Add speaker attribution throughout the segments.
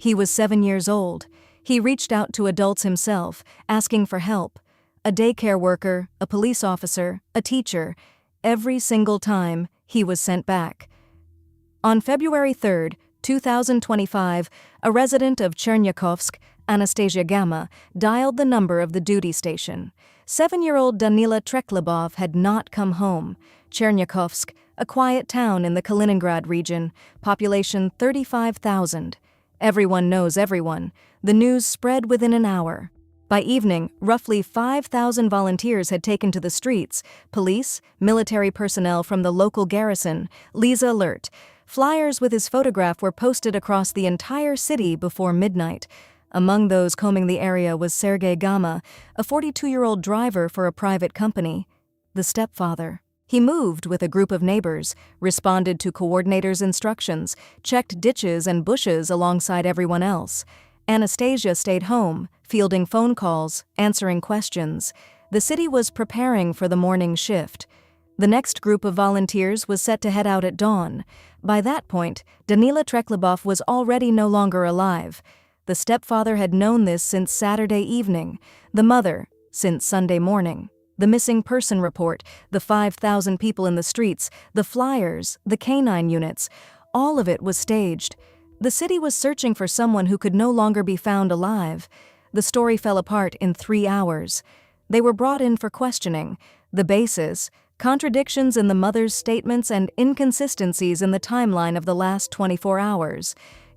Speaker 1: He was 7 years old. He reached out to adults himself, asking for help. A daycare worker, a police officer, a teacher. Every single time, he was sent back. On February 3, 2025, a resident of Chernyakovsk, Anastasia Gama, dialed the number of the duty station. 7-year-old Danila Treklebov had not come home. Chernyakovsk, a quiet town in the Kaliningrad region, population 35,000. Everyone knows everyone. The news spread within an hour. By evening, roughly 5,000 volunteers had taken to the streets, police, military personnel from the local garrison, Liza alert. Flyers with his photograph were posted across the entire city before midnight. Among those combing the area was Sergei Gama, a 42-year-old driver for a private company. The stepfather. He moved with a group of neighbors, responded to coordinators' instructions, checked ditches and bushes alongside everyone else. Anastasia stayed home, fielding phone calls, answering questions. The city was preparing for the morning shift. The next group of volunteers was set to head out at dawn. By that point, Danila Treklebov was already no longer alive. The stepfather had known this since Saturday evening, the mother since Sunday morning. The missing person report, the 5,000 people in the streets, the flyers, the canine units, all of it was staged. The city was searching for someone who could no longer be found alive. The story fell apart in 3 hours. They were brought in for questioning. The basis: contradictions in the mother's statements and inconsistencies in the timeline of the last 24 hours.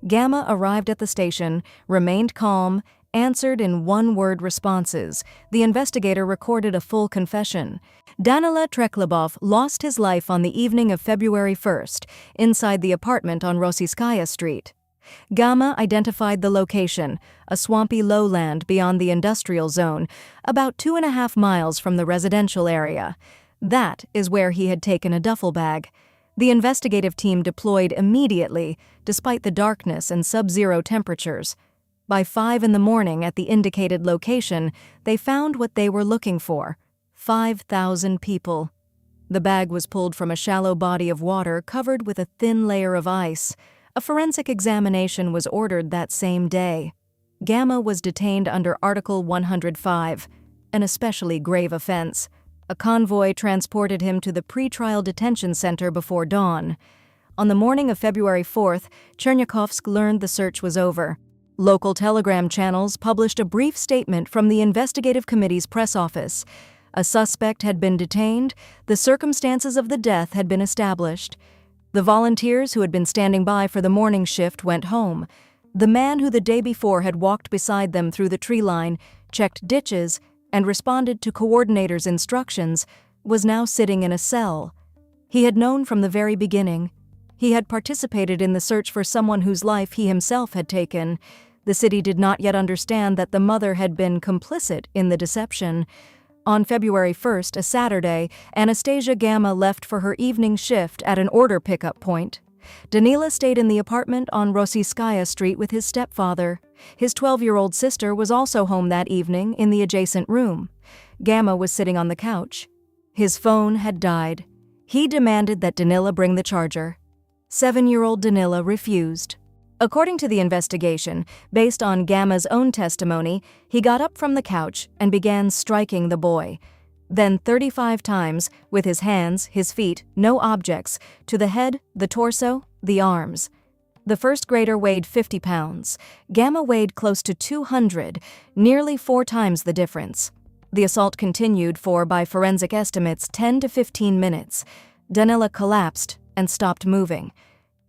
Speaker 1: Gama arrived at the station, remained calm, answered in one-word responses. The investigator recorded a full confession. Danila Treklebov lost his life on the evening of February 1st, inside the apartment on Rossiyskaya Street. Gama identified the location, a swampy lowland beyond the industrial zone, about 2.5 miles from the residential area. That is where he had taken a duffel bag. The investigative team deployed immediately, despite the darkness and sub-zero temperatures. By 5 in the morning at the indicated location, they found what they were looking for: 5,000 people. The bag was pulled from a shallow body of water covered with a thin layer of ice. A forensic examination was ordered that same day. Gama was detained under Article 105, an especially grave offense. A convoy transported him to the pretrial detention center before dawn. On the morning of February 4th, Chernyakovsk learned the search was over. Local telegram channels published a brief statement from the investigative committee's press office. A suspect had been detained, the circumstances of the death had been established. The volunteers who had been standing by for the morning shift went home. The man who the day before had walked beside them through the tree line, checked ditches, and responded to coordinators' instructions, was now sitting in a cell. He had known from the very beginning. He had participated in the search for someone whose life he himself had taken. The city did not yet understand that the mother had been complicit in the deception. On February 1st, a Saturday, Anastasia Gama left for her evening shift at an order pickup point. Danila stayed in the apartment on Rossiyskaya Street with his stepfather. His 12-year-old sister was also home that evening in the adjacent room. Gama was sitting on the couch. His phone had died. He demanded that Danila bring the charger. 7-year-old Danila refused. According to the investigation, based on Gama's own testimony, he got up from the couch and began striking the boy. Then 35 times, with his hands, his feet, no objects, to the head, the torso, the arms. The first grader weighed 50 pounds. Gama weighed close to 200, nearly 4 times the difference. The assault continued for, by forensic estimates, 10 to 15 minutes. Danila collapsed and stopped moving.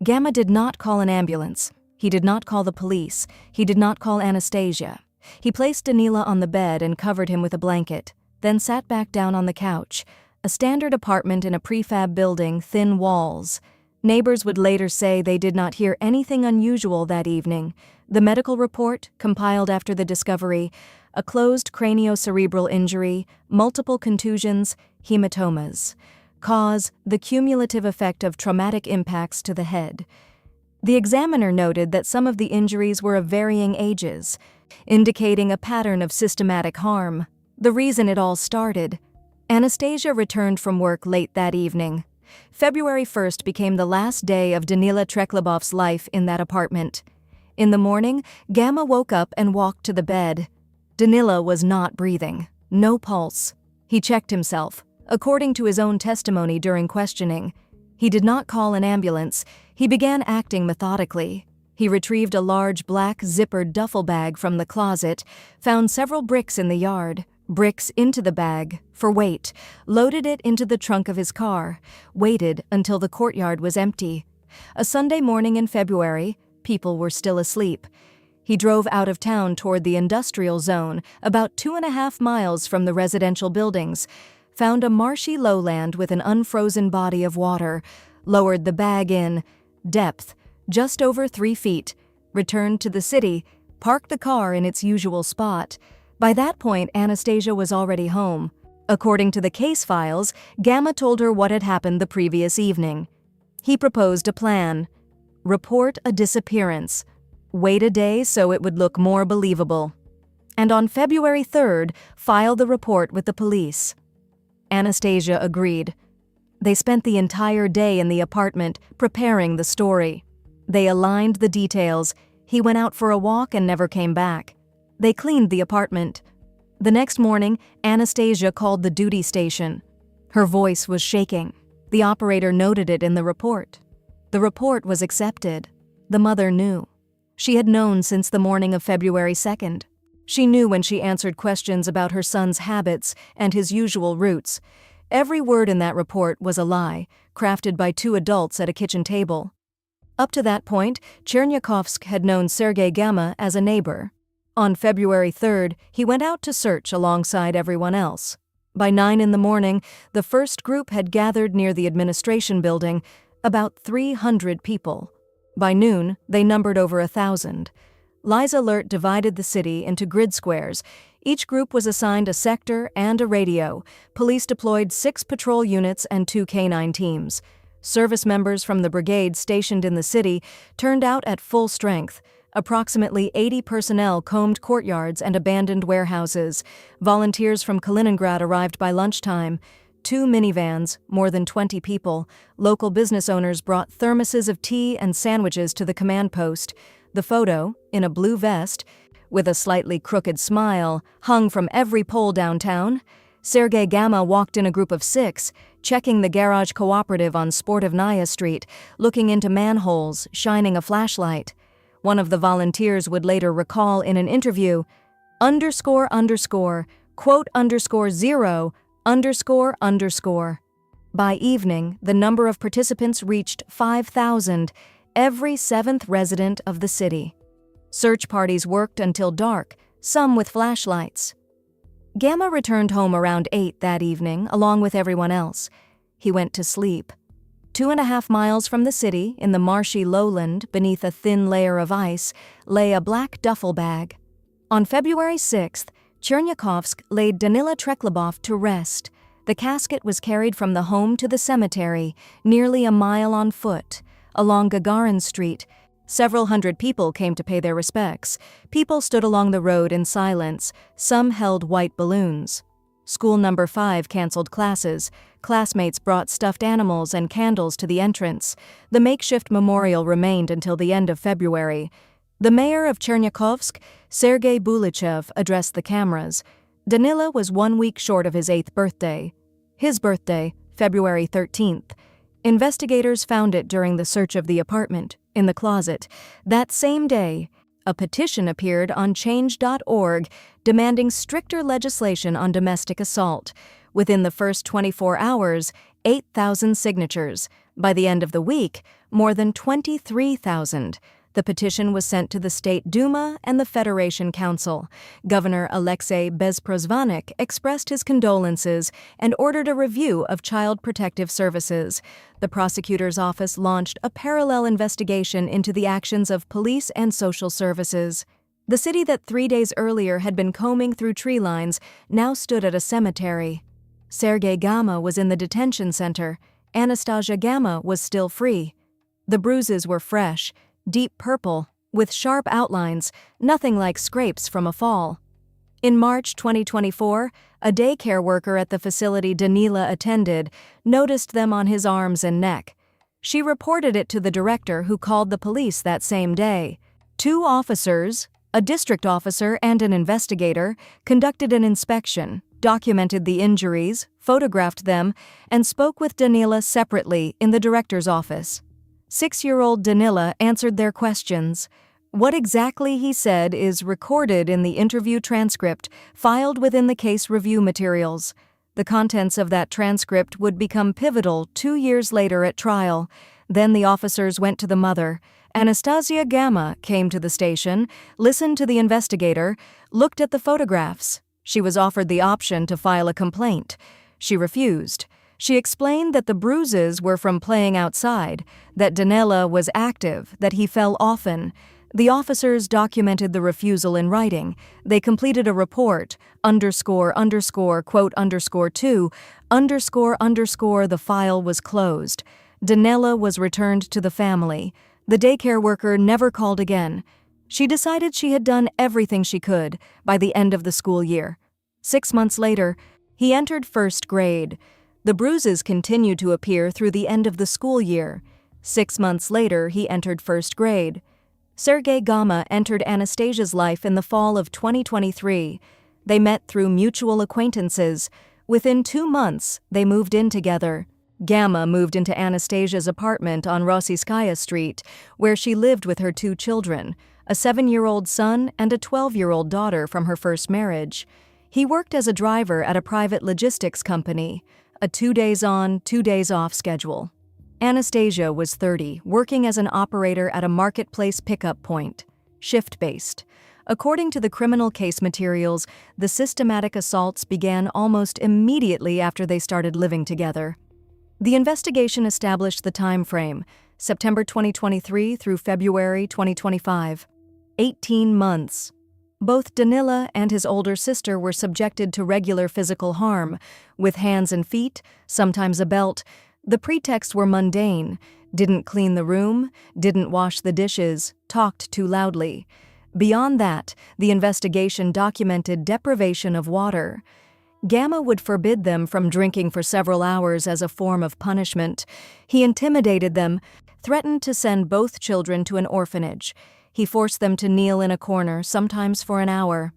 Speaker 1: Gama did not call an ambulance. He did not call the police. He did not call Anastasia. He placed Danila on the bed and covered him with a blanket, then sat back down on the couch. A standard apartment in a prefab building, thin walls. Neighbors would later say they did not hear anything unusual that evening. The medical report, compiled after the discovery: a closed craniocerebral injury, multiple contusions, hematomas. Cause: the cumulative effect of traumatic impacts to the head. The examiner noted that some of the injuries were of varying ages, indicating a pattern of systematic harm. The reason it all started: Anastasia returned from work late that evening. February 1st became the last day of Danila Treklebov's life in that apartment. In the morning, Gamma woke up and walked to the bed. Danila was not breathing. No pulse. He checked himself. According to his own testimony during questioning, he did not call an ambulance. He began acting methodically. He retrieved a large black zippered duffel bag from the closet, found several bricks in the yard, bricks into the bag for weight, loaded it into the trunk of his car, waited until the courtyard was empty. A Sunday morning in February, people were still asleep. He drove out of town toward the industrial zone, about 2.5 miles from the residential buildings, found a marshy lowland with an unfrozen body of water, lowered the bag in, depth, just over 3 feet, returned to the city, parked the car in its usual spot. By that point, Anastasia was already home. According to the case files, Gamma told her what had happened the previous evening. He proposed a plan. Report a disappearance. Wait a day so it would look more believable. And on February 3rd, file the report with the police. Anastasia agreed. They spent the entire day in the apartment preparing the story. They aligned the details. He went out for a walk and never came back. They cleaned the apartment. The next morning, Anastasia called the duty station. Her voice was shaking. The operator noted it in the report. The report was accepted. The mother knew. She had known since the morning of February 2nd. She knew when she answered questions about her son's habits and his usual routes. Every word in that report was a lie, crafted by 2 adults at a kitchen table. Up to that point, Chernyakovsk had known Sergei Gamma as a neighbor. On February 3rd, he went out to search alongside everyone else. By 9 in the morning, the first group had gathered near the administration building, about 300 people. By noon, they numbered over 1,000. Liza Alert divided the city into grid squares. Each group was assigned a sector and a radio. Police deployed 6 patrol units and 2 canine teams. Service members from the brigade stationed in the city turned out at full strength. Approximately 80 personnel combed courtyards and abandoned warehouses. Volunteers from Kaliningrad arrived by lunchtime. 2 minivans, more than 20 people. Local business owners brought thermoses of tea and sandwiches to the command post. The photo, in a blue vest, with a slightly crooked smile, hung from every pole downtown. Sergei Gamma walked in a group of 6, checking the garage cooperative on Sportivnaya Street, looking into manholes, shining a flashlight. One of the volunteers would later recall in an interview, __, quote _0, __. By evening, the number of participants reached 5,000, every 7th resident of the city. Search parties worked until dark, some with flashlights. Gamma returned home around 8 that evening, along with everyone else. He went to sleep. 2.5 miles from the city, in the marshy lowland beneath a thin layer of ice, lay a black duffel bag. On February 6th, Chernyakovsk laid Danila Treklebov to rest. The casket was carried from the home to the cemetery, nearly a mile on foot, along Gagarin Street. Several hundred people came to pay their respects. People stood along the road in silence. Some held white balloons. School number 5 canceled classes. Classmates brought stuffed animals and candles to the entrance. The makeshift memorial remained until the end of February. The mayor of Chernyakovsk, Sergei Bulichev, addressed the cameras. Danila was 1 week short of his 8th birthday. His birthday, February 13th. Investigators found it during the search of the apartment, in the closet. That same day, a petition appeared on change.org demanding stricter legislation on domestic assault. Within the first 24 hours, 8,000 signatures. By the end of the week, more than 23,000. The petition was sent to the State Duma and the Federation Council. Governor Alexei Bezprozvanik expressed his condolences and ordered a review of child protective services. The prosecutor's office launched a parallel investigation into the actions of police and social services. The city that 3 days earlier had been combing through tree lines now stood at a cemetery. Sergei Gamma was in the detention center. Anastasia Gamma was still free. The bruises were fresh, deep purple, with sharp outlines, nothing like scrapes from a fall. In March 2024, a daycare worker at the facility Danila attended noticed them on his arms and neck. She reported it to the director, who called the police that same day. 2 officers, a district officer and an investigator, conducted an inspection, documented the injuries, photographed them, and spoke with Danila separately in the director's office. 6-year-old Danila answered their questions. What exactly he said is recorded in the interview transcript filed within the case review materials. The contents of that transcript would become pivotal 2 years later at trial. Then the officers went to the mother. Anastasia Gamma came to the station, listened to the investigator, looked at the photographs. She was offered the option to file a complaint. She refused. She explained that the bruises were from playing outside, that Danila was active, that he fell often. The officers documented the refusal in writing. They completed a report, quote, the file was closed. Danila was returned to the family. The daycare worker never called again. She decided she had done everything she could by the end of the school year. 6 months later, he entered 1st grade. The bruises continued to appear through the end of the school year. 6 months later, he entered 1st grade. Sergei Gamma entered Anastasia's life in the fall of 2023. They met through mutual acquaintances. Within 2 months, they moved in together. Gamma moved into Anastasia's apartment on Rossiyskaya Street, where she lived with her 2 children, a 7-year-old son and a 12-year-old daughter from her first marriage. He worked as a driver at a private logistics company, a 2 days on, 2 days off schedule. Anastasia was 30, working as an operator at a marketplace pickup point, shift-based. According to the criminal case materials, the systematic assaults began almost immediately after they started living together. The investigation established the time frame, September 2023 through February 2025. 18 months. Both Danila and his older sister were subjected to regular physical harm, with hands and feet, sometimes a belt. The pretexts were mundane: didn't clean the room, didn't wash the dishes, talked too loudly. Beyond that, the investigation documented deprivation of water. Gamma would forbid them from drinking for several hours as a form of punishment. He intimidated them, threatened to send both children to an orphanage. He forced them to kneel in a corner, sometimes for an hour.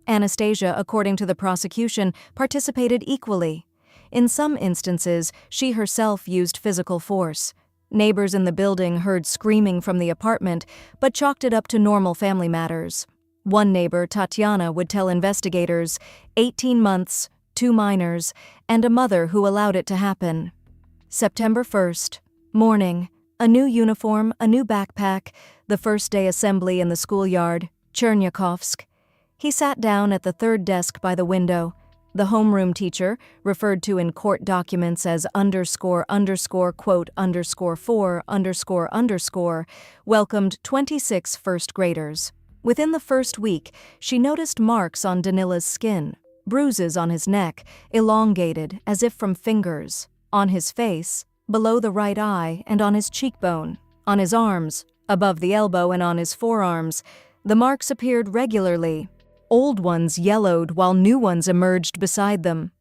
Speaker 1: Anastasia, according to the prosecution, participated equally. In some instances, she herself used physical force. Neighbors in the building heard screaming from the apartment, but chalked it up to normal family matters. One neighbor, Tatiana, would tell investigators, 18 months, 2 minors, and a mother who allowed it to happen. September 1st. Morning. A new uniform, a new backpack, the first day assembly in the schoolyard, Chernyakovsk. He sat down at the 3rd desk by the window. The homeroom teacher, referred to in court documents as __4_, welcomed 26 first graders. Within the first week, she noticed marks on Danila's skin, bruises on his neck, elongated as if from fingers, on his face, below the right eye and on his cheekbone, on his arms, above the elbow and on his forearms. The marks appeared regularly. Old ones yellowed while new ones emerged beside them.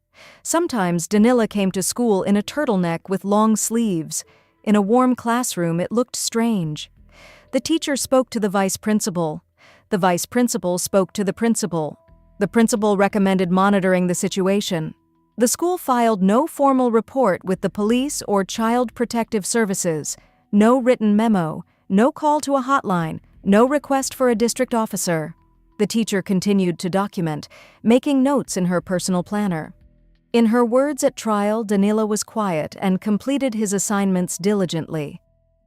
Speaker 1: Sometimes Danila came to school in a turtleneck with long sleeves. In a warm classroom, it looked strange. The teacher spoke to the vice principal. The vice principal spoke to the principal. The principal recommended monitoring the situation. The school filed no formal report with the police or Child Protective Services, no written memo, no call to a hotline, no request for a district officer. The teacher continued to document, making notes in her personal planner. In her words at trial, Danila was quiet and completed his assignments diligently.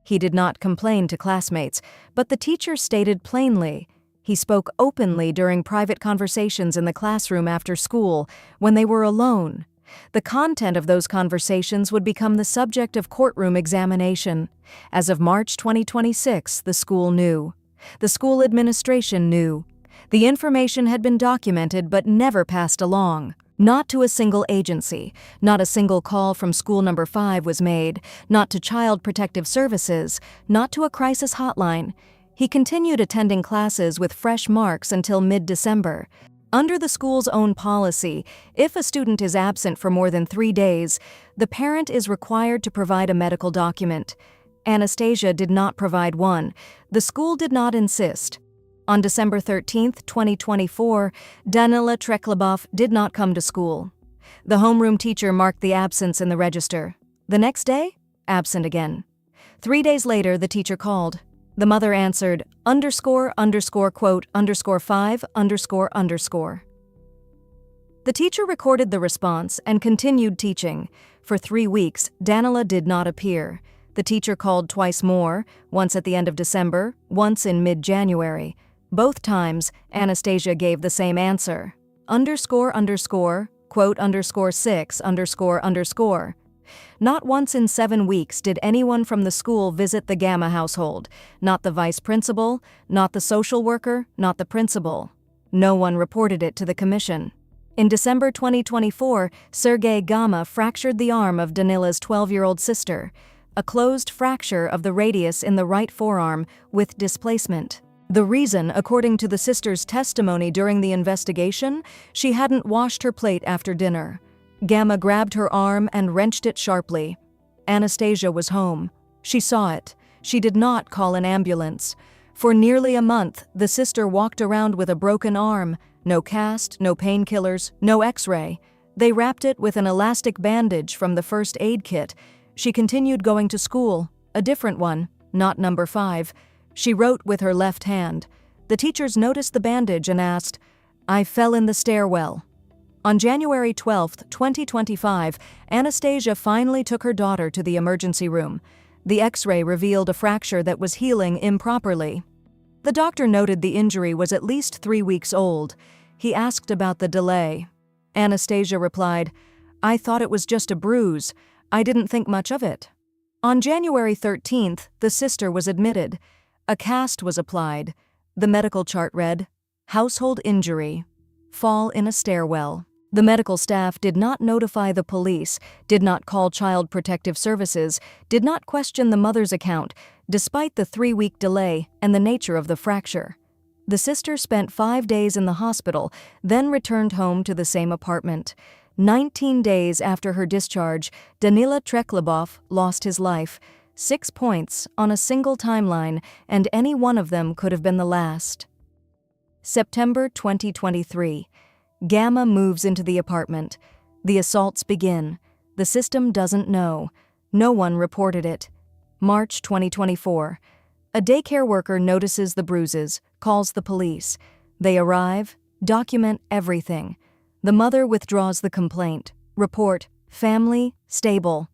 Speaker 1: He did not complain to classmates, but the teacher stated plainly. He spoke openly during private conversations in the classroom after school, when they were alone. The content of those conversations would become the subject of courtroom examination. As of March 2026, the school knew. The school administration knew. The information had been documented but never passed along. Not to a single agency, not a single call from school number 5 was made, not to Child Protective Services, not to a crisis hotline. He continued attending classes with fresh marks until mid-December. Under the school's own policy, if a student is absent for more than 3 days, the parent is required to provide a medical document. Anastasia did not provide one. The school did not insist. On December 13, 2024, Danila Treklebov did not come to school. The homeroom teacher marked the absence in the register. The next day, absent again. 3 days later, the teacher called. The mother answered, __quote _5 ___. The teacher recorded the response and continued teaching. For 3 weeks, Danila did not appear. The teacher called twice more, once at the end of December, once in mid-January. Both times, Anastasia gave the same answer, __quote _6 __. Not once in 7 weeks did anyone from the school visit the Gamma household, not the vice principal, not the social worker, not the principal. No one reported it to the commission. In December 2024, Sergei Gamma fractured the arm of Danila's 12-year-old sister, a closed fracture of the radius in the right forearm with displacement. The reason, according to the sister's testimony during the investigation, she hadn't washed her plate after dinner. Gamma grabbed her arm and wrenched it sharply. Anastasia was home. She saw it. She did not call an ambulance. For nearly a month, the sister walked around with a broken arm. No cast, no painkillers, no x-ray. They wrapped it with an elastic bandage from the first aid kit. She continued going to school, a different one, not number 5. She wrote with her left hand. The teachers noticed the bandage and asked, "I fell in the stairwell." On January 12, 2025, Anastasia finally took her daughter to the emergency room. The x-ray revealed a fracture that was healing improperly. The doctor noted the injury was at least 3 weeks old. He asked about the delay. Anastasia replied, "I thought it was just a bruise. I didn't think much of it." On January 13th, the sister was admitted. A cast was applied. The medical chart read, "Household injury. Fall in a stairwell." The medical staff did not notify the police, did not call Child Protective Services, did not question the mother's account, despite the 3-week delay and the nature of the fracture. The sister spent 5 days in the hospital, then returned home to the same apartment. 19 days after her discharge, Danila Treklebov lost his life. 6 points on a single timeline, and any one of them could have been the last. September 2023. Gamma moves into the apartment. The assaults begin. The system doesn't know. No one reported it. March 2024. A daycare worker notices the bruises, calls the police. They arrive, document everything. The mother withdraws the complaint. Report, family, stable.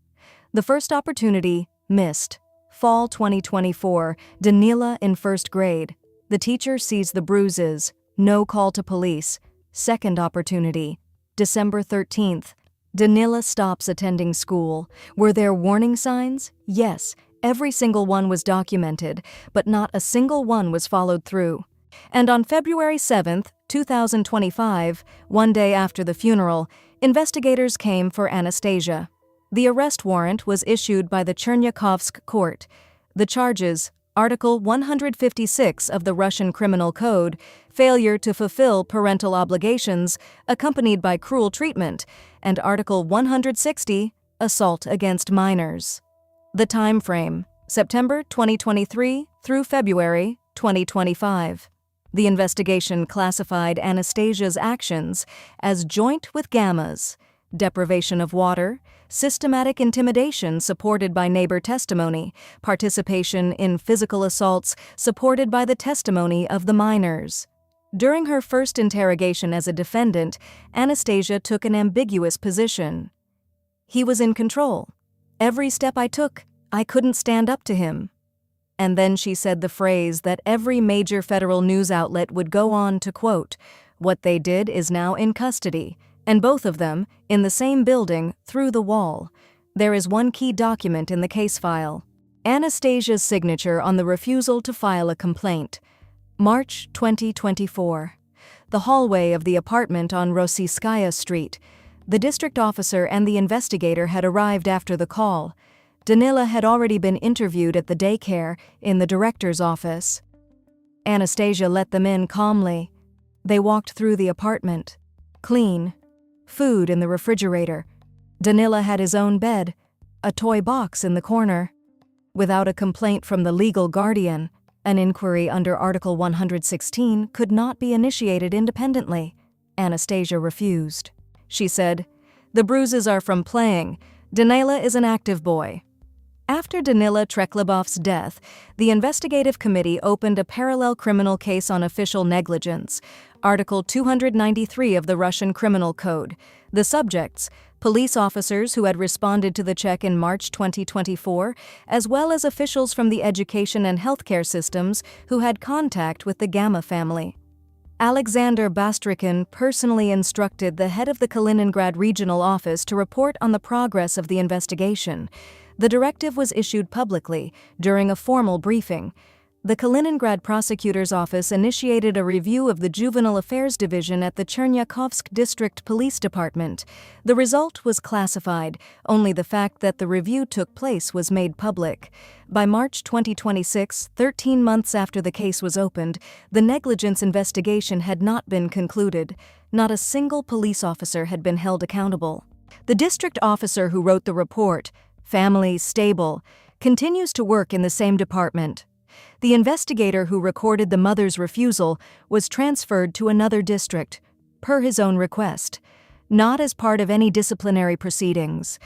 Speaker 1: The first opportunity, missed. Fall 2024, Danila in 1st grade. The teacher sees the bruises. No call to police. Second opportunity, December 13th. Danila stops attending school. Were there warning signs? Yes, every single one was documented, but not a single one was followed through. And on February 7th, 2025, one day after the funeral, investigators came for Anastasia. The arrest warrant was issued by the Chernyakovsk court. The charges, Article 156 of the Russian Criminal Code, failure to fulfill parental obligations accompanied by cruel treatment, and Article 160, assault against minors. The time frame, September 2023 through February 2025. The investigation classified Anastasia's actions as joint with Gamma's, deprivation of water, systematic intimidation supported by neighbor testimony, participation in physical assaults supported by the testimony of the minors. During her first interrogation as a defendant, Anastasia took an ambiguous position. He was in control. Every step I took, I couldn't stand up to him. And then she said the phrase that every major federal news outlet would go on to quote, "What they did is now in custody, and both of them in the same building through the wall." There is one key document in the case file. Anastasia's signature on the refusal to file a complaint. March 2024. The hallway of the apartment on Rossiyskaya Street. The district officer and the investigator had arrived after the call. Danila had already been interviewed at the daycare in the director's office. Anastasia let them in calmly. They walked through the apartment. Clean. Food in the refrigerator. Danila had his own bed, a toy box in the corner. Without a complaint from the legal guardian. An inquiry under Article 116 could not be initiated independently. Anastasia refused. She said, "The bruises are from playing. Danila is an active boy." After Danila Treklebov's death, the investigative committee opened a parallel criminal case on official negligence, Article 293 of the Russian Criminal Code. The subjects, police officers who had responded to the check in March 2024, as well as officials from the education and healthcare systems who had contact with the Gamma family. Alexander Bastrikin personally instructed the head of the Kaliningrad regional office to report on the progress of the investigation. The directive was issued publicly during a formal briefing. The Kaliningrad prosecutor's office initiated a review of the Juvenile Affairs Division at the Chernyakovsk District Police Department. The result was classified. Only the fact that the review took place was made public. By March 2026, 13 months after the case was opened, the negligence investigation had not been concluded. Not a single police officer had been held accountable. The district officer who wrote the report, "Family Stable," continues to work in the same department. The investigator who recorded the mother's refusal was transferred to another district, per his own request, not as part of any disciplinary proceedings.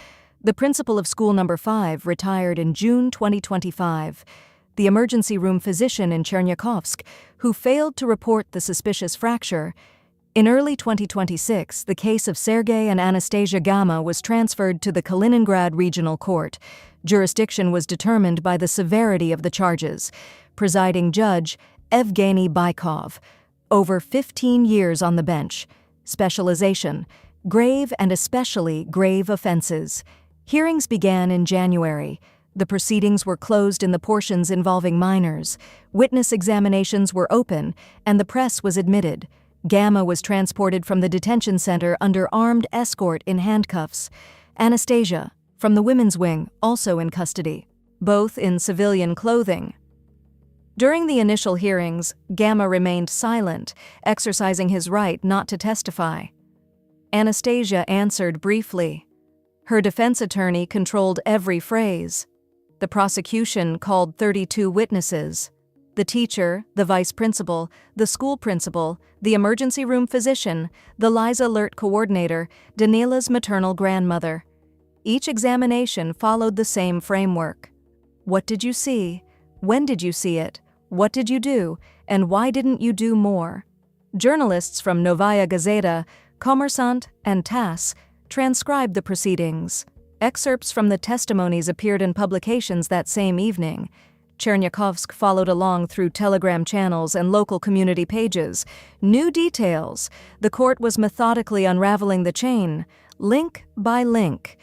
Speaker 1: The principal of School Number 5 retired in June 2025. The emergency room physician in Chernyakovsk, who failed to report the suspicious fracture. In early 2026, the case of Sergei and Anastasia Gamma was transferred to the Kaliningrad Regional Court. Jurisdiction was determined by the severity of the charges. Presiding judge, Evgeny Baikov. Over 15 years on the bench. Specialization, grave and especially grave offenses. Hearings began in January. The proceedings were closed in the portions involving minors. Witness examinations were open, and the press was admitted. Gamma was transported from the detention center under armed escort in handcuffs. Anastasia, from the women's wing, also in custody, both in civilian clothing. During the initial hearings, Gamma remained silent, exercising his right not to testify. Anastasia answered briefly. Her defense attorney controlled every phrase. The prosecution called 32 witnesses. The teacher, the vice principal, the school principal, the emergency room physician, the Liza Alert coordinator, Danila's maternal grandmother. Each examination followed the same framework. What did you see? When did you see it? What did you do? And why didn't you do more? Journalists from Novaya Gazeta, Kommersant, and TASS transcribed the proceedings. Excerpts from the testimonies appeared in publications that same evening. Chernyakovsk followed along through Telegram channels and local community pages. New details. The court was methodically unraveling the chain, link by link.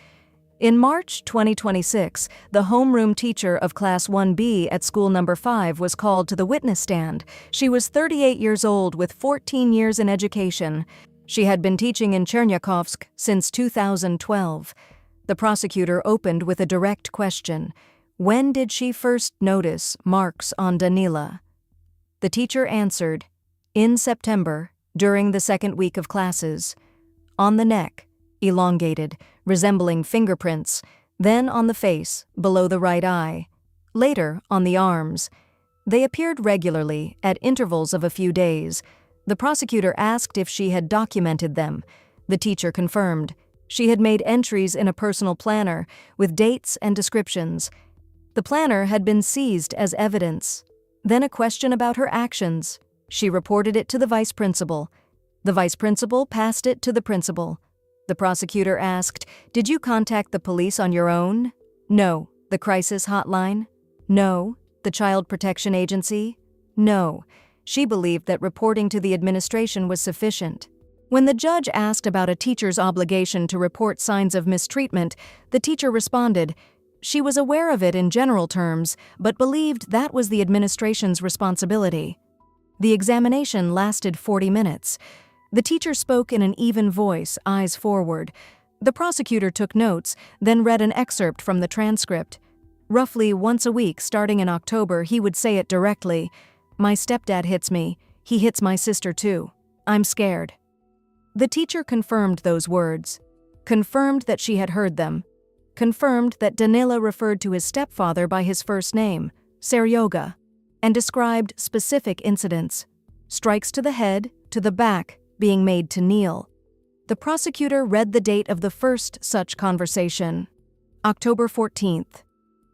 Speaker 1: In March 2026, the homeroom teacher of Class 1B at School Number 5 was called to the witness stand. She was 38 years old with 14 years in education. She had been teaching in Chernyakovsk since 2012. The prosecutor opened with a direct question. When did she first notice marks on Danila? The teacher answered, in September, during the second week of classes. On the neck, elongated, resembling fingerprints, then on the face, below the right eye, later on the arms. They appeared regularly, at intervals of a few days. The prosecutor asked if she had documented them. The teacher confirmed. She had made entries in a personal planner, with dates and descriptions. The planner had been seized as evidence. Then a question about her actions. She reported it to the vice principal. The vice principal passed it to the principal. The prosecutor asked, "Did you contact the police on your own?" "No." "The crisis hotline?" "No." "The Child Protection Agency?" "No." She believed that reporting to the administration was sufficient. When the judge asked about a teacher's obligation to report signs of mistreatment, the teacher responded, she was aware of it in general terms, but believed that was the administration's responsibility. The examination lasted 40 minutes. The teacher spoke in an even voice, eyes forward. The prosecutor took notes, then read an excerpt from the transcript. Roughly once a week, starting in October, he would say it directly. "My stepdad hits me. He hits my sister too. I'm scared." The teacher confirmed those words, confirmed that she had heard them, confirmed that Danila referred to his stepfather by his first name, Seryoga. and described specific incidents: strikes to the head, to the back, being made to kneel. The prosecutor read the date of the first such conversation: October 14th.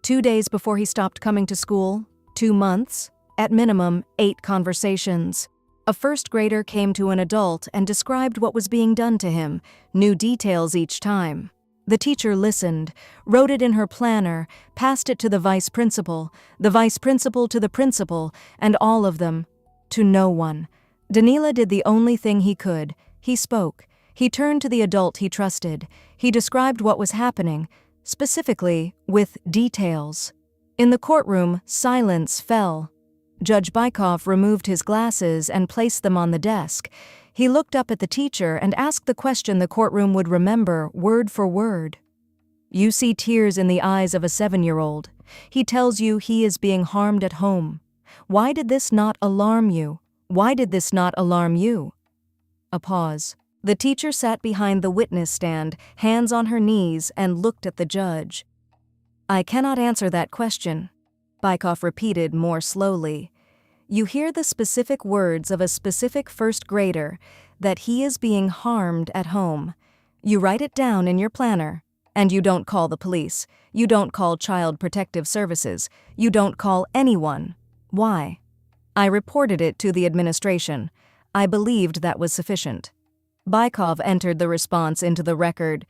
Speaker 1: 2 days before he stopped coming to school, 2 months, at minimum 8 conversations. A first grader came to an adult and described what was being done to him, new details each time. The teacher listened, wrote it in her planner, passed it to the vice principal to the principal, and all of them to no one. Danila did the only thing he could. He spoke. He turned to the adult he trusted. He described what was happening, specifically with details. In the courtroom, silence fell. Judge Bykov removed his glasses and placed them on the desk. He looked up at the teacher and asked the question the courtroom would remember word for word. You see tears in the eyes of a 7-year-old. He tells you he is being harmed at home. Why did this not alarm you? Why did this not alarm you? A pause. The teacher sat behind the witness stand, hands on her knees, and looked at the judge. I cannot answer that question, Bykov repeated more slowly. You hear the specific words of a specific first grader, that he is being harmed at home. You write it down in your planner, and you don't call the police. You don't call Child Protective Services. You don't call anyone. Why? I reported it to the administration. I believed that was sufficient. Bykov entered the response into the record.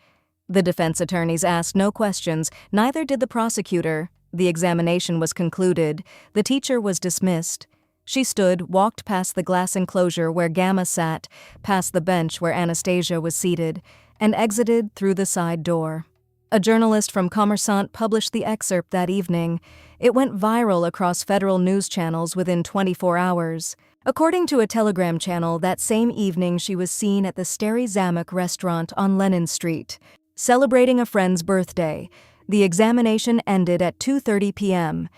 Speaker 1: The defense attorneys asked no questions, neither did the prosecutor. The examination was concluded. The teacher was dismissed. She stood, walked past the glass enclosure where Gamma sat, past the bench where Anastasia was seated, and exited through the side door. A journalist from Kommersant published the excerpt that evening. It went viral across federal news channels within 24 hours. According to a Telegram channel, that same evening she was seen at the Stary Zamok restaurant on Lenin Street, celebrating a friend's birthday. The examination ended at 2:30 p.m.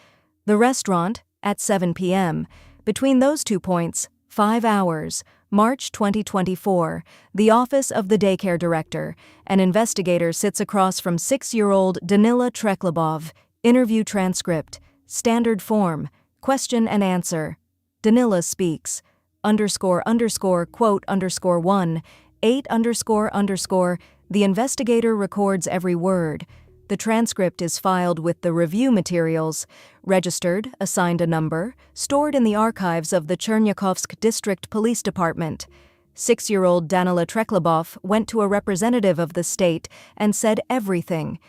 Speaker 1: The restaurant, at 7 p.m. Between those 2 points, 5 hours, March 2024, the office of the daycare director. An investigator sits across from 6-year-old Danila Treklebov. Interview transcript. Standard form. Question and answer. Danila speaks. Quote 1, 8 __. The investigator records every word. The transcript is filed with the review materials, registered, assigned a number, stored in the archives of the Chernyakovsk District Police Department. 6-year-old Danila Treklebov went to a representative of the state and said everything.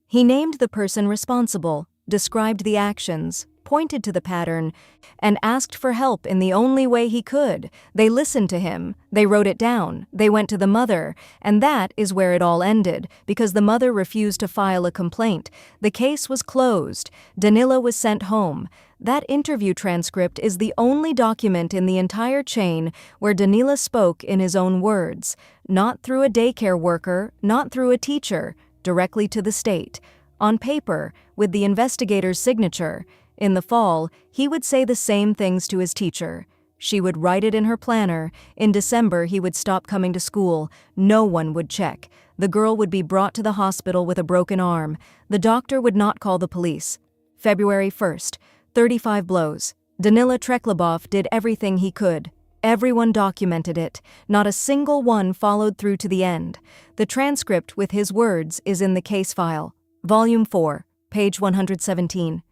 Speaker 1: He named the person responsible, described the actions, pointed to the pattern, and asked for help in the only way he could. They listened to him, they wrote it down, they went to the mother, and that is where it all ended, because the mother refused to file a complaint. The case was closed. Danila was sent home. That interview transcript is the only document in the entire chain where Danila spoke in his own words, not through a daycare worker, not through a teacher, directly to the state, on paper, with the investigator's signature. In the fall, he would say the same things to his teacher. She would write it in her planner. In December, he would stop coming to school. No one would check. The girl would be brought to the hospital with a broken arm. The doctor would not call the police. February 1st, 35 blows. Danila Treklebov did everything he could. Everyone documented it. Not a single one followed through to the end. The transcript with his words is in the case file. Volume 4, page 117.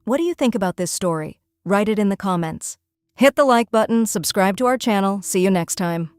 Speaker 1: What do you think about this story? Write it in the comments. Hit the like button, subscribe to our channel. See you next time.